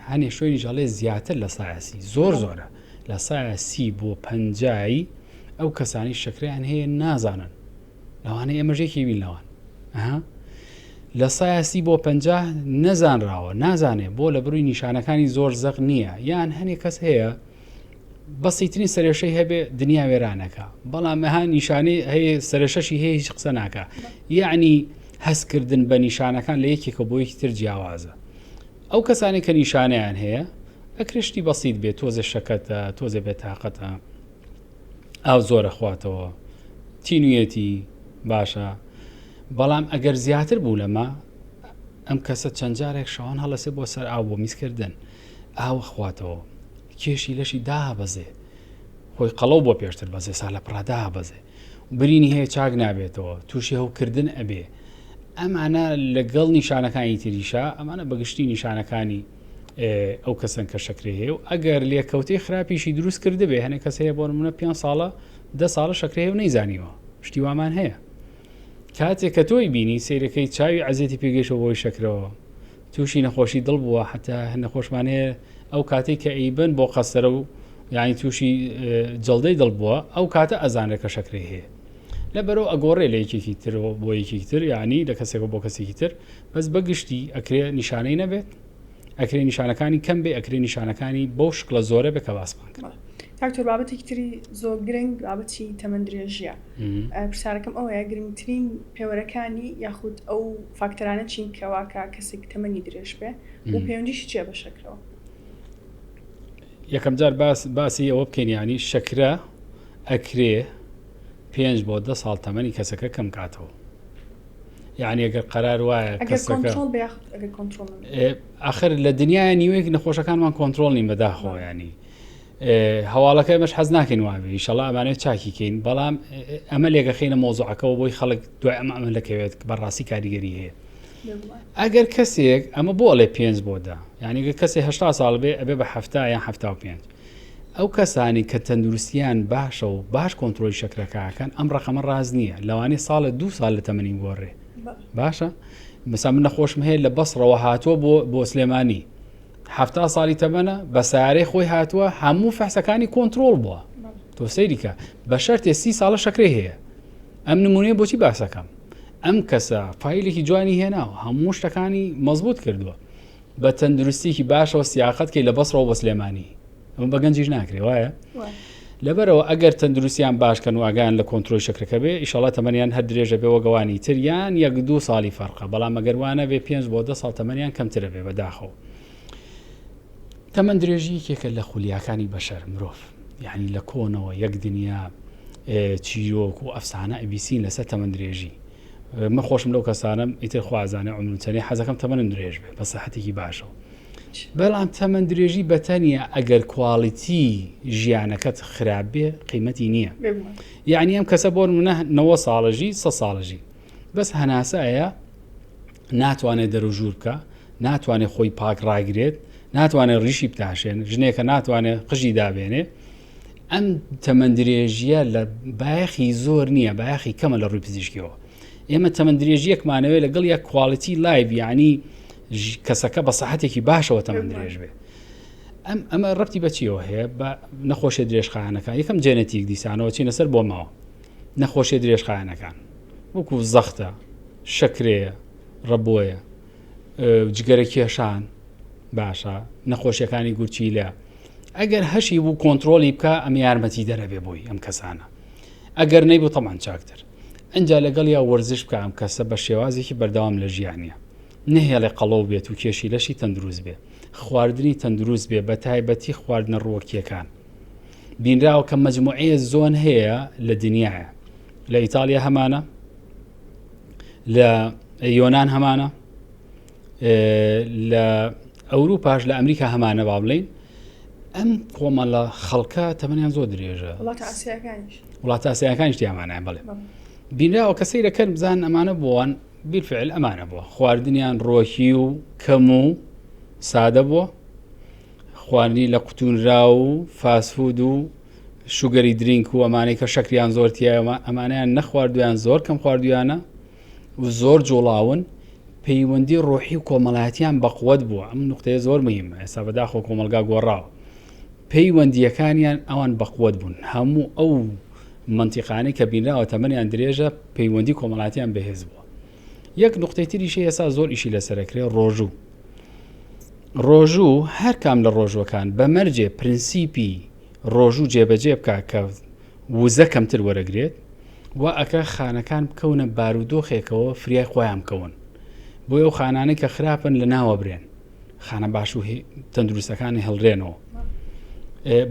هەنێ شوێنی ژەڵێ زیاتر لە 130 زۆر زۆرە لە 130 بۆ 50 ئەو کەسانی شەکرەیان هەیە نازانن لەوانەیە ئەمەژێکی بین لەوان لە 130 بۆ 50 نەزانراوە نازانێ بۆ لە بڕووی نیشانەکانی زۆر زەق نییە یان هەنێ کەس هەیە بەسیترین سەرێشەی هەبێ دنیا وێرانەکە بەڵام ئەها نیشانەی هەیە سەرێشەشی هەیە هیچ قسە ناکە یعنی هەستکردن بە نیشانەکان لە یەکێکە بۆ یەکی تر جیاوازە ئەو کەسانی کە نیشانیان هەیە ئەکرشتی بەسیت بێت تۆزە شەکەتە تۆزە بێتاقەتە ئاو زۆرە خواتەوە تینویەتی باشە بەڵام ئەگەر زیاتر بوو لەمە ئەم کەسە چەند جارێک شەوان هەڵەسێ بۆ سەر ئاو بۆ میزکردن ئاو خواتەوە کێشی لەشی دابەزێ خۆی قەڵەو بۆ پێشتر بەزێ سا لە پڕادا بەزێ برینی هەیە چاک نابێتەوە تووشی هەوکردن ئەبێ ئەمانە لەگەڵ نیشانەکانی تریشا ئەمانە بەگشتی نیشانەکانی ئەو کەسن کە شەکرێ هەیە و ئەگەر لێکەوتەی خراپیشی دروست کرده بێ هەنێک کەس هەیە بۆ نمونە 5 ساڵە 10 ساڵە شەکرێ و نەیزانیوە شتی وامان هەیە کاتێک کە تۆی بینی سیرەکەی چاوی عەزێتی پێگەیشتەوە بۆی شەکرەوە تووشی نەخۆشی دڵ بووە حتا نەخۆشمانەیە ئەو کاتێک کە ئەیبن بۆ قەسەرە و یانی تووشی جەڵدەی دڵ بووە ئەو کاتە ئەزانێت کە شەکرێ هەیە لەبەرەوە ئەگۆڕێ لە یەکێکی ترەوە بۆ یەکێکی تر یعنی لە کەسێکەوە بۆ کەسێکی تر بەس بەگشتی ئەکرێ نیشانەی نەبێت ئەکرێ نیشانەکانی کەم بێ ئەکرێ نیشانەکانی بەو شکلە زۆرە بێ کە باسمان کرد دکتۆر بابەتێکی تری زۆر گرنگ بابەتی تەمەن درێژیە پرسیارەکەم ئەوەیە گرنگترین پێوەرەکانی یاخود ئەو فاکتەرانە چین کەواکە کەسێک تەمەنی درێژ بێ و پەیوەندیشی چیە بە شەکرەوە یەکەم جار باسی ئەوە بکەین ینی شەکرە ئەکرێ 5 بۆ 10 ساڵ تەمەنی کەسەکە کەم کاتەوە. یعنی ئەگەر قەرار وایە کەسەکە ئاخر لە دنیای نیوەیەک نەخۆشەکانمان کۆنتترۆل نیم بەداخەوە ینی هەواڵەکە مەش حەز ناکەین وابێ ئینشەڵا ئەمانێت چاکیکەین بەڵام ئەمە لێگەخینە مۆزوعەکەەوە بۆی خەڵک دوای ئەمە لەکەوێت بەڕاستی کاریگەری هەیە. ئەگەر کەسێک ئەمە بۆ ئەڵێ 5 بۆ 10 یعنی کەسێ 80 ساڵ بێ ئەبێ بە 70 یان 75 ئەو کەسانی کە تەندروستیان باشە و باش کۆنتترۆلی شەکرەکەکەن ئەم ڕقەمە ڕاز نییە لەوانەیە ساڵە 2 ساڵ لە تەمەنی گۆڕێ باشە مەسا من نەخۆشم هەیە لە بەسڕەوە هاتووە بۆ سلێمانی 70 ساڵی تەمەنە بە سارەی خۆی هاتووە هەموو فەحسەکانی کۆنتترۆل بووە تۆ سەیریکە بە شەرتێ 30 ساڵە شەکرێ هەیە ئەم نمونەیە بۆچی باسەکەم ئەم کەسە فایلێکی جوانی هێناوە هەموو شتەکانی مەزبوط کردووە بە تەندروستیکی باشەوە سیاقەت کەی لە بەسڕەوە بە سلێمانی ئەمە بە گەنجیش ناکرێ وایە لەبەرەوە ئەگەر تەندروستیان باشکەن و ئاگیان لە کۆنتترۆلی شەکرەکە بێ ئیشەڵا تەمەنیان هەر درێژە بێ وەگەوانی تریان 1-2 ساڵی فەرقە بەڵام ئەگەروانە بێ 5 بۆ 10 ساڵ تەمەنیان کەمترە بێ بەداخەوە. تەمەن درێژی یەکێکە لە خولیاکانی بەشەر مرۆڤ یعنی لە کۆنەوە یەک دنیا چیرۆک و ئەفسانە ئەبیسین لەسەر تەمەن درێژی من خۆشم لەو کەسانم ئیتر خوازانە عمرچەنێ حەزەکەم تەمەنم درێژ بێ بە سەحەتێکی باشەوە بەڵام تەمەن درێژی بەتەنیە ئەگەر کواڵیتی ژیانەکەت خراپ بێ قیمەتی نییە یعنی ئەم کەسە بۆ منە 90 ساڵەژی 100 ساڵەژی بەس هەناسایە ناتوانێت دەروژوور بکە ناتوانێت خۆی پاک ڕاگرێت ناتوانێت ڕیشی بتاشێن ژنێکە ناتوانێت قژی دابێنێ ئەم تەمەن درێژیە لە بایەخی زۆر نییە بایەخی کەمە لە ڕووی پزیشکیەوە ئێمە تەمەن درێژیەکمانەوێت لەگەڵ یەک کواڵیتی لایڤ یعنی کەسەکە بە سەحەتێکی باشەوە تەمەن درێژ بێ ئەمە ڕەبتی بەچیەوە هەیە بە نەخۆشیە درێژخایەنەکان یەکەم جێنەتیک دیسانەوە چینە سەر بۆ ماوە نەخۆشیە درێژخایەنەکان وەکو زەختە شەکرەیە ڕەبۆیە جگەرە کێشان باشە نەخۆشیەکانی گورچیلە ئەگەر هەشی بوو کۆنتترۆلی بکە ئەم یارمەتی دەرەبێ بۆی ئەم کەسانە ئەگەر نەیبوو تەمان چاکتر ئەنجا لەگەڵ یا وەرزش بکە ئەم کەسە بە شێوازێکی بەردەوام لە ژیانیە نهێڵێ قەڵەو بێت و کێشی لەشی تەندروست بێ خواردنی تەندروست بێ بە تایبەتی خواردنە ڕووەکیەکان بینراوە کە مەجموعەیە زۆن هەیە لە دنیاە لە ئیتالیا هەمانە لە یۆنان هەمانە لە ئەوروپاش لە ئەمریکا هەمانە با بڵین ئەم کۆمەڵە خەڵکە تەمەنیان زۆر درێژە وڵاتە ئاسیاکانیش دیامانە بڵێ بینراوە کە سەیرەکەن بزان ئەمانە بۆوان بالفعل ئەمانە بووە خواردنیان ڕۆحی و کەم و سادە بووە خواردنی لە قوتونرا و فاسفود و شوگەری درینک و ئەمانەی کە شەکریان زۆرتیایە ئەمانیان نەخواردویان زۆر کەم خواردویانە و زۆر جوڵاون پەیوەندی ڕۆحی و کۆمەڵایەتیان بەقووەت بووە ئەم نوقتەیە زۆر مهمە ئێستا بەداخۆ کۆمەلگا گۆڕاوە پەیوەندیەکانیان ئەوان بەقووەت بوون هەموو ئەو منتیقانەی کە بینراوە تەمەنیان درێژە پەیوەندی کۆمەڵایەتیان بەهێز بووە یەک نقطەی تریشە ئێستا زۆر ئیشی لەسەرەکرێ ڕۆژوو هەر کام لە ڕۆژوەکان بە مەرجێ پرینسیپی ڕۆژوو جێبەجێ بکە کە وزە کەمتر وەرەگرێت و ئەکە خانەکان بکەونە بارودۆخێکەوە فریای خۆیان بکەون بۆ ئەو خانانەی کە خراپن لە ناوە برێن خانە باش و تەندروستەکانی هەڵڕێنەوە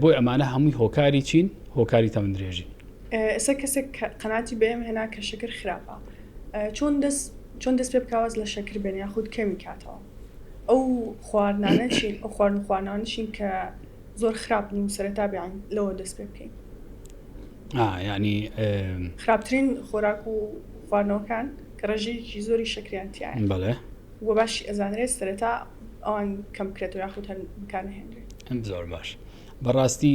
بۆی ئەمانە هەمووی هۆکاری چین هۆکاری تەمەن درێژی ئێستا کەسێک قەناتی بێم هێنا کە شەکر خراپە چۆن دەست پێ بکاوەز لە شەکر بێن یاخود کەمی کاتەوە ئەو خواردنانە چین ئەو خواردنانە چین کە زۆر خراپ نیم سەرەتا بیان لەوە دەست پێ بکەین ینی خراپترین خۆراک و خواردنەوەکان کە ڕێژەیەکی زۆری شەکریانتیایە بەڵێ وە باشی ئەزانرێت سەرەتا ئەوان کەم بکرێتەوە یاخود هەر بکارنەهێنرێت زۆر باش بەڕاستی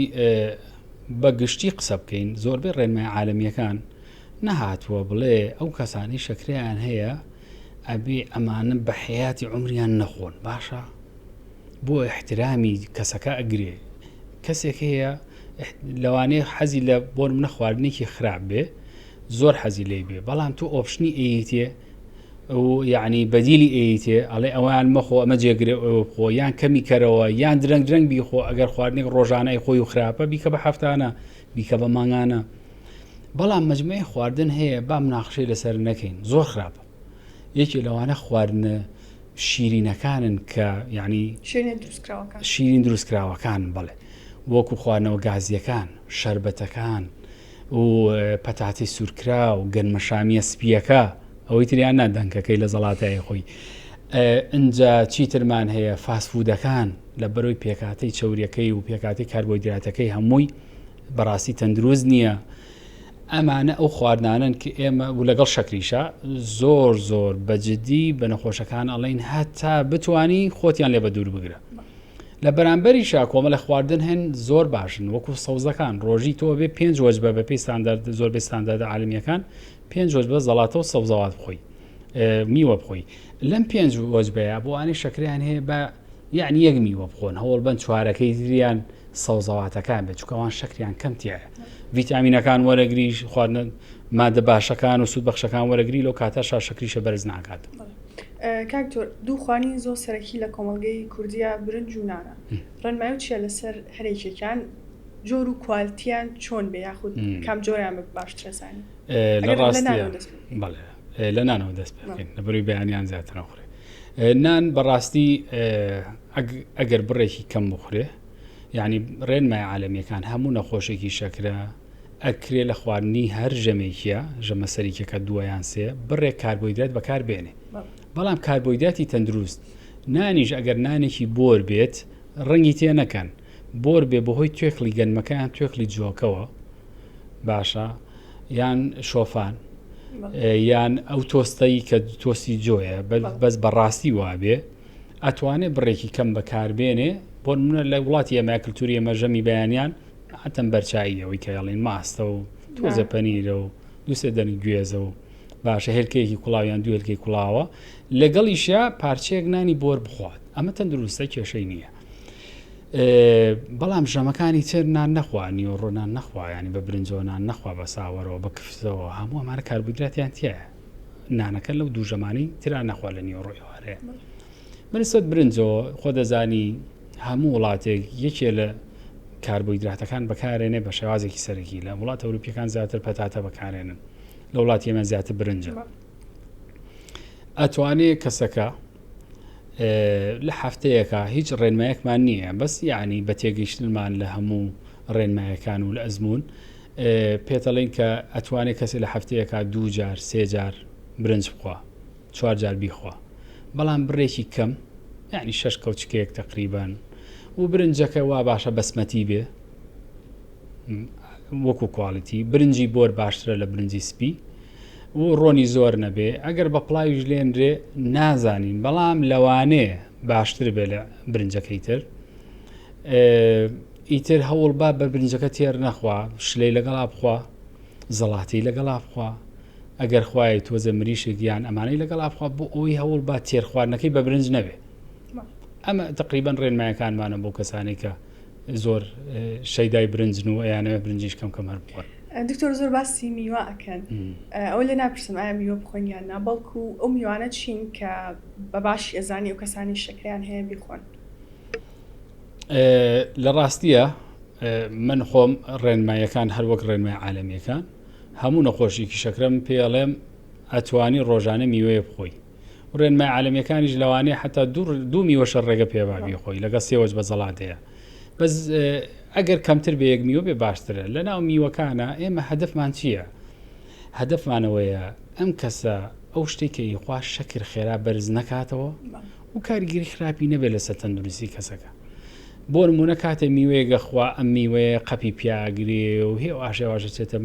بە گشتی قسە بکەین زۆربەی ڕێنمای عالەمیەکان نەهاتووە بڵێ ئەو کەسانی شەکریان هەیە ئەبێ ئەمانە بە حیاتی عمریان نەخۆن باشە بۆ احترامی کەسەکە ئەگرێ کەسێک هەیە لەوانەیە حەزی لە بۆ منە خواردنێکی خراپ بێ زۆر حەزی لێ بێ بەڵام تو ئۆپشنی ئەیتێ و یعنی بەدیلی ئەیتێ ئەڵێ ئەویان مەخۆ ئەمە جێگرێ خۆ یان کەمی کەرەوە یان درەنگ بیخۆ ئەگەر خواردنێک ڕۆژانەی خۆی و خراپە بیکە بە هەفتانە بیکە بە مانگانە بەڵام مەجموعەی خواردن هەیە با مناقشەی لەسەر نەکەین زۆر خراپە یەکی لەوانە خواردنە شیرینەکانن کە یعنی شیرین دروستکراوەکان بڵێ وەکو خواردنەوە گازیەکان شەربەتەکان و پەتاتی سوورکرا و گەنمەشامیە سپیەکە ئەوەی تریان نادەنکەکەی لە زەڵاتای خۆی. اینجا چیترمان هەیە فاسفودەکان لە بەرەوەی پێکاتی چەوریەکەی و پێکاتی کاربۆیدراتەکەی هەمووی بەڕاستی تەندروست نییە. ئەمانە ئەو خواردانن کە ئێمە و لەگەڵ شەکریشە زۆر بەجددی بە نەخۆشەکان ئەڵین هەتا بتانی خۆتیان لێ بە دوور بگرە. لە بەرامبەریشا کۆمەڵە خواردن هەن زۆر باشن وەکو سەوزەکان ڕۆژی تۆ بێ 5 وەجبە بە پێی ستاندارد زۆر بێ ستاندارد عالمیەکان 5 وەجبە زەڵاتە و سەوزەوات بخۆی میوە بخۆی. لەم 5 وەجبەیە بۆ ئانی شەکریان هەیە بە یعنی یەک میوە بخۆن هەوڵ بن چوارەکەی تریان سەوزەواتەکان بێت چکەوان شەکریان کەم تایە. ڤیتامینەکان وەرەگریش خواردن مادە باشەکان و سوود بەخشەکان وەرەگری لەو کاتە شەکریشە بەرز ناکات. کاکتۆر دوو خوانی زۆر سەرەکی لە کۆمەڵگەی کوردیە برنج و نانە. ڕێنمایی و چیە لەسەر هەرێکێکان جۆر و کوالتیان چۆن بێ یاخود کام جۆریان باشترە زانی؟ لە ڕاستیە لە نانەوە دەست بکەین لە بەروی بەیانیان زیاتر نەخورێ. نان بەڕاستی ئەگەر بڕێکی کەم بخورێ یعنی ڕێنمای عالەمیەکان هەموو نەخۆشێکی شەکرە ئەکرێ لە خواردنی هەر ژەمێکیە ژەمە سەریکەکە دووەیان سێ بڕێک کاربۆیدرات بەکاربێنێ. بەڵام کاربۆیدراتی تەندروست نانیش ئەگەر نانێکی بۆر بێت ڕەنگی تێ نەکەن بۆر بێ بەهۆی توێکڵی گەنمەکەیان توێکڵی جۆکەوە باشە یان شۆفان یان ئەو تۆستایی کە تۆستی جۆیە بەس بەڕاستی وابێ ئەتوانێت بڕێکی کەم بەکاربێنێ بۆ نمونە لە وڵاتی ئێمە کللتوری ئێمە ژەمی بەیانیان هەتەم بەرچاییەوەی کە یاڵین ماستە و تۆزە پەنیرە و دووسێ دەنی گوێزە و باشە هێلکەیەکی کوڵاویان دوو هێلکەی کوڵاوە لەگەڵیشە پارچەیەک نانی بۆر بخوات ئەمە تەندروستە کێشەی نییە. بەڵام ژەمەکانی تر نان نەخوانی و ڕۆنان نەخوایانی بە برنجۆنان نەخوا بە ساوەرەوە بە کفتەوە هەموو ئەمانە کاربویدراتیان تایە نانەکە لەو دوو ژەمانی تران نەخوا لە نیوەڕۆیوارەیە. منسەت برنجەوە خۆ دەزانی هەموو وڵاتێک یەکێ لە کاربویدراتەکان بەکارێنێ بە شێوازێکی سەرەکی لە وڵاتە ئەوروپیەکان زیاتر پەتاتە بەکارێنن لە وڵاتی ئێمە زیاتر برنجە. ئەتوانێت کەسەکە لە هەفتەیەکە هیچ ڕێنمایەکمان نییە بەس یعنی بە تێگەیشتنمان لە هەموو ڕێنمایەکان و لە ئەزمون پێتەڵین کە ئەتوانێت کەسی لە هەفتەیەکە 2 جار 3 جار برنج بخوا 4 جار بیخوا بەڵام بڕێکی کەم یعنی 6 کەوچکەیەک تقریبان و برنجەکە وا باشە بەسمەتی بێ وەکو کواڵیتی برنجی بۆر باشترە لە برنجی سپی و ڕۆنی زۆر نەبێ ئەگەر بە پڵاویش لێنرێ نازانین بەڵام لەوانێ باشتر بێ لە برنجەکەی تر ئیتر هەوڵ با بە برنجەکە تێر نەخوا شلەی لەگەڵا بخوا زەڵاتی لەگەڵا بخوا ئەگەر خوای تۆزە مریشێک یان ئەمانەی لەگەڵا بخوا بۆ ئەوی هەوڵ با تێرخواردنەکەی بە برنج نەبێ. ئەمە تقریبان ڕێنمایەکانمانە بۆ کەسانی کە زۆر شەیدای برنجن و ئەیانەوە برنجیش کەم هەر بخۆن. دکتۆر زۆر باسی میوە ئەکەن ئەوە لە ناپرسم ئایا میوە بخۆن یان نا بەڵکو ئەو میوانە چین کە بە باشی ئەزانی و کەسانی شەکریان هەیە بیخۆن. لە ڕاستیە من خۆم ڕێنمایەکان هەر وەک ڕێنمای عالەمیەکان هەموو نەخۆشیکی شەکرەم پێڵێم ئەتوانی ڕۆژانە میوەیە بخۆی ڕێنمای عالەمیەکانیش لەوانەیە حتا دوو میوەشە ڕێگە پێبابی خۆی لەگە سێوەج بە زەڵاتەیە بەس ئەگەر کەمتر بە یەک میوە بێ باشترە. لە ناو میوەکانە ئێمە هەدفمان چییە؟ هەدفمانەوەیە ئەم کەسە ئەو شتێکی خوا شەکر خێرا بەرز نەکاتەوە و کاریگەری خراپی نەبێت لەسەر تەندروستی کەسەکە. بۆ نمونە کاتە میوەیەگە خوا ئەم میوەیە قەپی پیاگرێ و هێ ئاشێواژە چێتە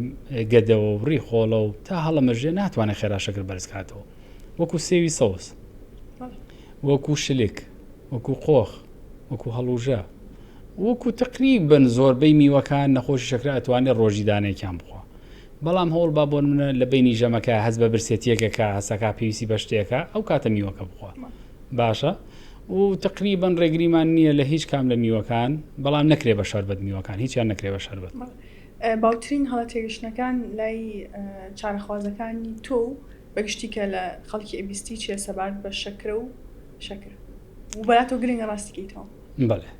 گەدەوە و ڕی خۆڵە و تا هەڵە مەژێ ناتوانێت خێرا شەکر بەرز کاتەوە وەکو سێوی سەوس وەکو شلێک وەکو قۆخ وەکو هەڵوژە وەکو تقریبن زۆربەی میوەکان نەخۆشی شەکرا ئەتوانێت ڕۆژی دانێکیان بخوا بەڵام هەوڵ با بۆ منە لە بینی ژەمەکە هەز بە برسێتیەکەکە هەسەکە پێویستی بە شتێکە ئەو کاتە میوەکە بخوا باشە و تقریبان ڕێگریمان نییە لە هیچ کام لە میوەکان بەڵام نەکرێ بە شەربەت میوەکان هیچیان نەکرێ بە شەربەت. باوترین هەڵە تێگەشتنەکان لای چارەخوازەکانی تۆ بەگشتی کە لە خەڵکی ئەبیستی چیە سەبارەت بە شەکرە و شەکر و بەلاتۆ گرنگە ڕاستیکەیتەوە. بەڵێ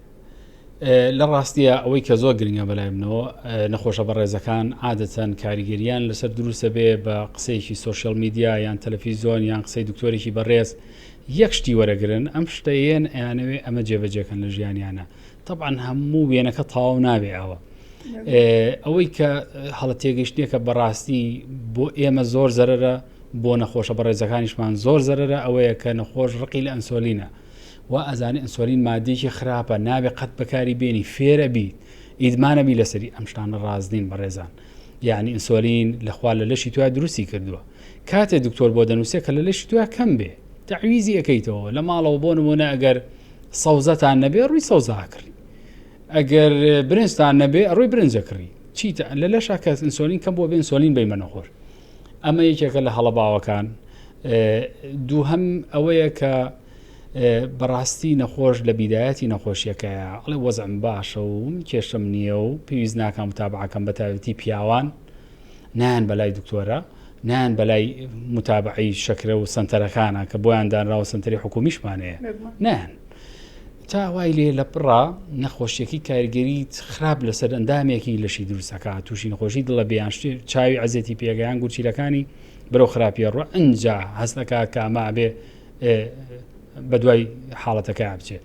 لە ڕاستیە ئەوەی کە زۆر گرنگە بەلای منەوە نەخۆشە بەڕێزەکان عادەتەن کاریگەریان لەسەر دروستە بێ بە قسەیەکی سوۆشیال میدیا یان تەلەڤیزۆن یان قسەی دکتۆرێکی بەڕێز یەک شتی وەرەگرن ئەم شتەیەن ئەیانەوێ ئەمە جێبەجێکەن لە ژیانیانە طبعاً هەموو وێنەکە تەواو نابێ ئەوە ئەوەی کە هەڵە تێگەشتێکە بەڕاستی بۆ ئێمە زۆر زەرەرە بۆ نەخۆشە بەڕێزەکانیشمان زۆر زەرەرە ئەوەیە کە نەخۆش ڕقی لە ئەنسۆلینە و ئەزانێ ئەنسۆلین مادێکی خراپە نابێ قەت بەکاری بێنی فێرە بیت ئیدمانەبی لەسەری ئەم شتانە ڕازنین بەڕێزان یعنی ئینسۆلین لەخوا لە لەشی توای دروستی کردووە کاتێ دکتۆر بۆ دەنووسێ کە لە لەشی توای کەم بێ تعویزی ئەەکەیتەوە لە ماڵەوە بۆ نمونە ئەگەر سەوزەتان نەبێ ڕووی سەوزاکڕی ئەگەر برنجتان نەبێ ڕووی برنجەکڕی چیتە لە لەشا کە ئینسۆلین کەم بۆ بێ ئینسۆلین بەیمە نەخۆر ئەمە یەکێکە لە هەڵەباوەکان دووهەم ئەوەیە کە بەڕاستی نەخۆش لە بیدایەتی نەخۆشیەکەیە ئەڵێ وەزعم باشە و کێشم نییە و پێویست ناکەم متابعەکەم بە تایبەتی پیاوان نان بەلای دکتۆرە نان بەلای متابعی شەکرە و سنتەرەکانە کە بۆیان دانراوە سنتەری حکومیشمانەیە نان تا وای لێ لە پڕا نەخۆشیەکی کاریگەری خراپ لەسەر ئەندامێکی لەشی دروستەکە تووشی نەخۆشی دڵە بێیان چاوی عەزێتی پێگەیان گورچیلەکانی بەرەو خراپیە ڕوە ئەنجا هەستەکە کاما بێ بە دوای حاڵەتەکە بچێت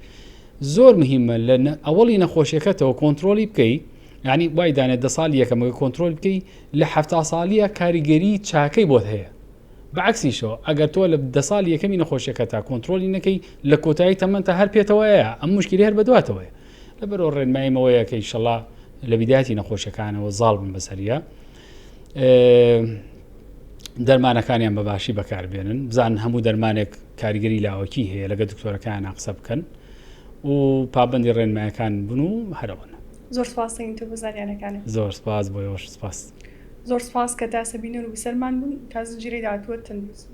زۆر مهمە لە ئەوەڵی نەخۆشیەکەتەوە کۆنتترۆلی بکەیت ینی وای دانێت 10 ساڵی یەکەمەکە کۆنتترۆل بکەیت لە 7 ساڵیە کاریگەری چاکەی بۆت هەیە بەعکسیشەوە ئەگەر تۆ لە 10 ساڵی یەکەمی نەخۆشیەکە تا کۆنتترۆلی نەکەی لە کۆتایی تەمەندە هەر پێێتەوەیە ئەم مشکلی هەر بەدواتەوەیە لە بەرەوە ڕێنماییمەوەیە کە ئینشەڵا لە بیداتی نەخۆشیەکانەوە زاڵ بن بەسەریە دەرمانەکانیان بەباشی بەکاربێنن بزان هەموو دەرمانێک کاریگەری لاوەکی هەیە لەگە دکتۆرەکان قسە بکەن و پابندی ڕێنمایەکان بن و هەرەوەن زۆر سپاسین تو بزانیانەکانێت زۆر سپاس بۆ سپاس زۆر سپاس کە تاسەبینن و بسەرمان بوون تا زنجیرەی داهاتووە تەندروست